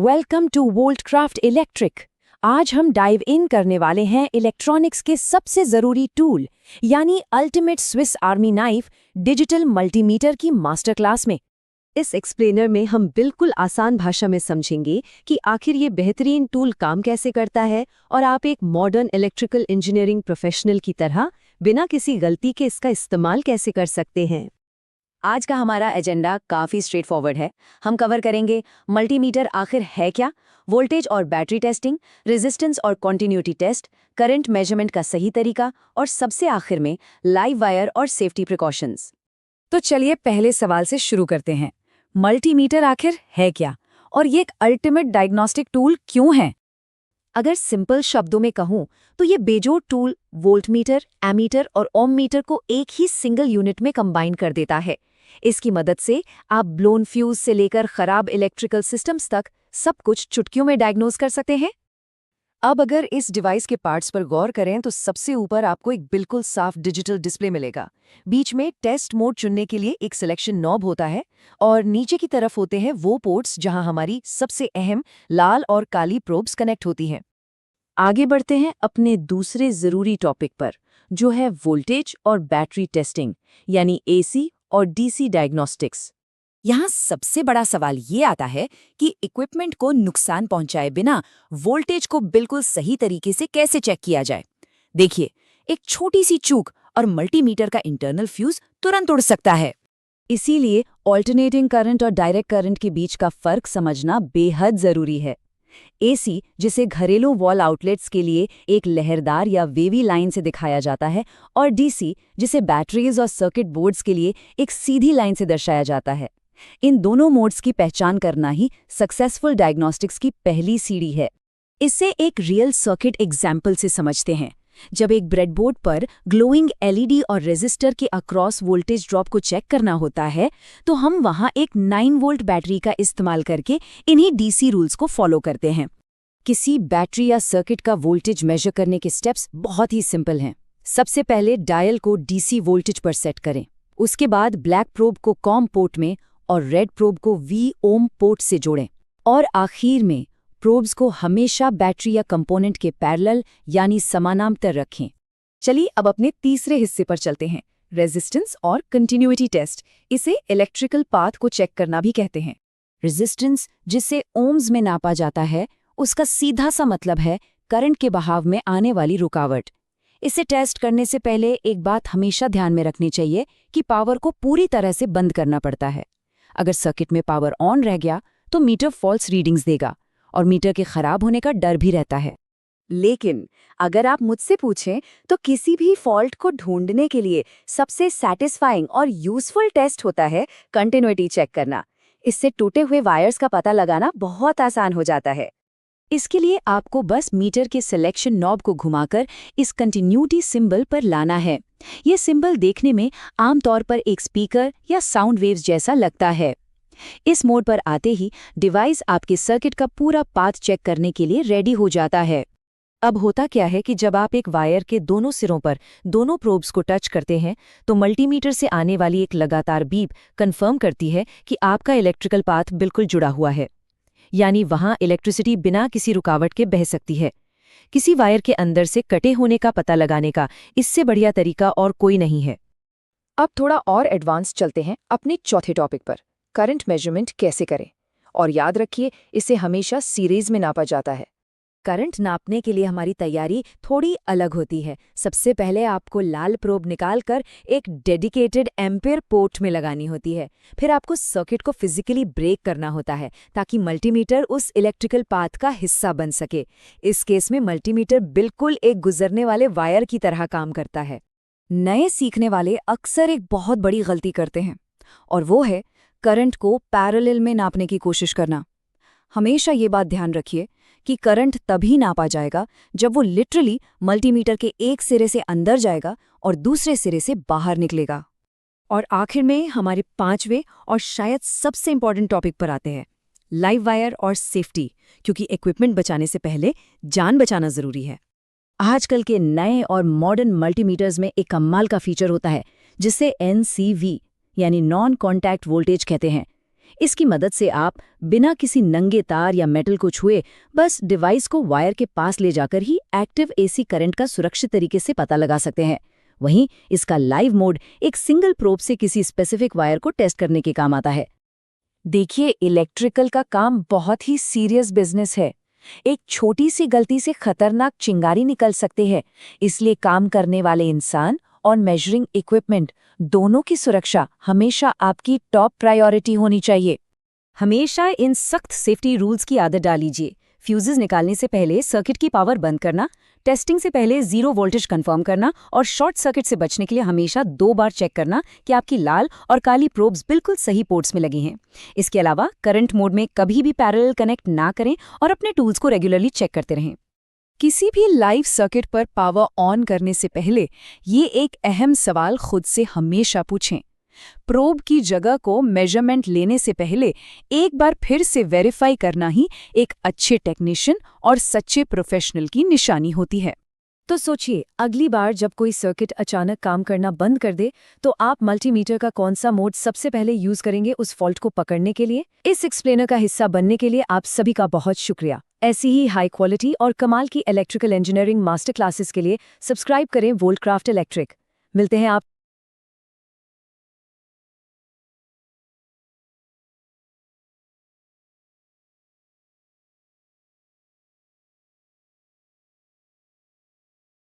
Welcome to वोल्टक्राफ्ट electric. आज हम dive in करने वाले हैं इलेक्ट्रॉनिक्स के सबसे ज़रूरी टूल यानी ultimate Swiss army knife digital multimeter की मास्टर क्लास में। इस एक्सप्लेनर में हम बिल्कुल आसान भाषा में समझेंगे कि आखिर ये बेहतरीन टूल काम कैसे करता है और आप एक मॉडर्न इलेक्ट्रिकल इंजीनियरिंग प्रोफेशनल की तरह बिना किसी गलती के इसका इस्तेमाल कैसे कर सकते हैं। आज का हमारा एजेंडा काफ़ी स्ट्रेट फॉरवर्ड है। हम कवर करेंगे मल्टीमीटर आखिर है क्या, वोल्टेज और बैटरी टेस्टिंग, रेजिस्टेंस और कॉन्टिन्यूटी टेस्ट, करंट मेजरमेंट का सही तरीका और सबसे आखिर में लाइव वायर और सेफ्टी प्रिकॉशंस। तो चलिए पहले सवाल से शुरू करते हैं। मल्टीमीटर आखिर है क्या और ये एक अल्टीमेट डायग्नोस्टिक टूल क्यों है? अगर सिंपल शब्दों में कहूं तो ये बेजोड़ टूल वोल्टमीटर, एमीटर और ओम मीटर को एक ही सिंगल यूनिट में कंबाइन कर देता है। इसकी मदद से आप ब्लोन फ्यूज से लेकर खराब इलेक्ट्रिकल सिस्टम्स तक सब कुछ चुटकियों में डायग्नोज कर सकते हैं। अब अगर इस डिवाइस के पार्ट्स पर गौर करें तो सबसे ऊपर आपको एक बिल्कुल साफ डिजिटल डिस्प्ले मिलेगा। बीच में टेस्ट मोड चुनने के लिए एक सिलेक्शन नॉब होता है और नीचे की तरफ होते हैं वो पोर्ट्स जहां हमारी सबसे अहम लाल और काली प्रोब्स कनेक्ट होती हैं। आगे बढ़ते हैं अपने दूसरे ज़रूरी टॉपिक पर, जो है वोल्टेज और बैटरी टेस्टिंग यानी एसी और डीसी डायग्नोस्टिक्स। यहाँ सबसे बड़ा सवाल ये आता है कि इक्विपमेंट को नुकसान पहुंचाए बिना वोल्टेज को बिल्कुल सही तरीके से कैसे चेक किया जाए। देखिए, एक छोटी सी चूक और मल्टीमीटर का इंटरनल फ्यूज तुरंत उड़ सकता है। इसीलिए ऑल्टरनेटिंग करंट और डायरेक्ट करंट के बीच का फर्क समझना बेहद जरूरी है। एसी, जिसे घरेलू वॉल आउटलेट्स के लिए एक लहरदार या वेवी लाइन से दिखाया जाता है, और डीसी, जिसे बैटरीज और सर्किट बोर्ड्स के लिए एक सीधी लाइन से दर्शाया जाता है। इन दोनों मोड्स की पहचान करना ही सक्सेसफुल डायग्नोस्टिक्स की पहली सीढ़ी है। इसे एक रियल सर्किट एग्जाम्पल से समझते हैं। जब एक ब्रेडबोर्ड पर ग्लोइंग एलईडी और रेजिस्टर के अक्रॉस वोल्टेज ड्रॉप को चेक करना होता है, तो हम वहां एक 9 वोल्ट बैटरी का इस्तेमाल करके इन्हीं डीसी रूल्स को फॉलो करते हैं। किसी बैटरी या सर्किट का वोल्टेज मेजर करने के स्टेप्स बहुत ही सिंपल हैं। सबसे पहले डायल को डीसी वोल्टेज पर सेट करें। उसके बाद ब्लैक प्रोब को कॉम पोर्ट में और रेड प्रोब को वी ओम पोर्ट से जोड़ें। और आखिर में प्रोब्स को हमेशा बैटरी या कंपोनेंट के पैरेलल यानी समानांतर रखें। चलिए अब अपने तीसरे हिस्से पर चलते हैं, रेजिस्टेंस और कंटिन्यूटी टेस्ट। इसे इलेक्ट्रिकल पाथ को चेक करना भी कहते हैं। रेजिस्टेंस, जिसे ओम्स में नापा जाता है, उसका सीधा सा मतलब है करंट के बहाव में आने वाली रुकावट। इसे टेस्ट करने से पहले एक बात हमेशा ध्यान में रखनी चाहिए कि पावर को पूरी तरह से बंद करना पड़ता है। अगर सर्किट में पावर ऑन रह गया तो मीटर फॉल्स रीडिंग्स देगा और मीटर के खराब होने का डर भी रहता है। लेकिन अगर आप मुझसे पूछें तो किसी भी फॉल्ट को ढूंढने के लिए सबसे सैटिस्फाइंग और यूजफुल टेस्ट होता है कंटिन्यूटी चेक करना। इससे टूटे हुए वायर्स का पता लगाना बहुत आसान हो जाता है। इसके लिए आपको बस मीटर के सिलेक्शन नॉब को घुमाकर इस कंटिन्यूटी सिंबल पर लाना है। ये सिंबल देखने में आमतौर पर एक स्पीकर या साउंड वेव्स जैसा लगता है। इस मोड पर आते ही डिवाइस आपके सर्किट का पूरा पाथ चेक करने के लिए रेडी हो जाता है। अब होता क्या है कि जब आप एक वायर के दोनों सिरों पर दोनों प्रोब्स को टच करते हैं तो मल्टीमीटर से आने वाली एक लगातार बीप कंफर्म करती है कि आपका इलेक्ट्रिकल पाथ बिल्कुल जुड़ा हुआ है, यानी वहां इलेक्ट्रिसिटी बिना किसी रुकावट के बह सकती है। किसी वायर के अंदर से कटे होने का पता लगाने का इससे बढ़िया तरीका और कोई नहीं है। अब थोड़ा और एडवांस चलते हैं अपने चौथे टॉपिक पर, करंट मेजरमेंट कैसे करें। और याद रखिए, इसे हमेशा सीरीज में नापा जाता है। करंट नापने के लिए हमारी तैयारी थोड़ी अलग होती है। सबसे पहले आपको लाल प्रोब निकालकर एक डेडिकेटेड एम्पेयर पोर्ट में लगानी होती है। फिर आपको सर्किट को फिजिकली ब्रेक करना होता है ताकि मल्टीमीटर उस इलेक्ट्रिकल पाथ का हिस्सा बन सके। इस केस में मल्टीमीटर बिल्कुल एक गुजरने वाले वायर की तरह काम करता है। नए सीखने वाले अक्सर एक बहुत बड़ी गलती करते हैं, और वो है करंट को पैरेलल में नापने की कोशिश करना। हमेशा ये बात ध्यान रखिए कि करंट तभी नापा जाएगा जब वो लिटरली मल्टीमीटर के एक सिरे से अंदर जाएगा और दूसरे सिरे से बाहर निकलेगा। और आखिर में हमारे पांचवें और शायद सबसे इंपॉर्टेंट टॉपिक पर आते हैं, लाइव वायर और सेफ्टी, क्योंकि इक्विपमेंट बचाने से पहले जान बचाना जरूरी है। आजकल के नए और मॉडर्न मल्टीमीटर्स में एक कमाल का फीचर होता है जिसे NCV यानी नॉन कॉन्टैक्ट वोल्टेज कहते हैं। इसकी मदद से आप बिना किसी नंगे तार या मेटल को छुए बस डिवाइस को वायर के पास ले जाकर ही एक्टिव एसी करंट का सुरक्षित तरीके से पता लगा सकते हैं। वहीं इसका लाइव मोड एक सिंगल प्रोब से किसी स्पेसिफिक वायर को टेस्ट करने के काम आता है। देखिए, इलेक्ट्रिकल का काम बहुत ही सीरियस बिजनेस है। एक छोटी सी गलती से खतरनाक चिंगारी निकल सकते हैं, इसलिए काम करने वाले इंसान और मेजरिंग इक्विपमेंट दोनों की सुरक्षा हमेशा आपकी टॉप प्रायोरिटी होनी चाहिए। हमेशा इन सख्त सेफ्टी रूल्स की आदत डालीजिए। फ्यूजेस निकालने से पहले सर्किट की पावर बंद करना, टेस्टिंग से पहले 0 वोल्टेज कंफर्म करना और शॉर्ट सर्किट से बचने के लिए हमेशा 2 बार चेक करना कि आपकी लाल और काली प्रोब्स बिल्कुल सही पोर्ट्स में लगी हैं। इसके अलावा करंट मोड में कभी भी पैरेलल कनेक्ट ना करें और अपने टूल्स को रेगुलरली चेक करते रहें। किसी भी लाइव सर्किट पर पावर ऑन करने से पहले ये एक अहम सवाल खुद से हमेशा पूछें। प्रोब की जगह को मेजरमेंट लेने से पहले एक बार फिर से वेरीफाई करना ही एक अच्छे टेक्नीशियन और सच्चे प्रोफेशनल की निशानी होती है। तो सोचिए, अगली बार जब कोई सर्किट अचानक काम करना बंद कर दे तो आप मल्टीमीटर का कौन सा मोड सबसे पहले यूज करेंगे उस फॉल्ट को पकड़ने के लिए? इस एक्सप्लेनर का हिस्सा बनने के लिए आप सभी का बहुत शुक्रिया। ऐसी ही हाई क्वालिटी और कमाल की इलेक्ट्रिकल इंजीनियरिंग मास्टर क्लासेस के लिए सब्सक्राइब करें वोल्टक्राफ्ट इलेक्ट्रिक। मिलते हैं आप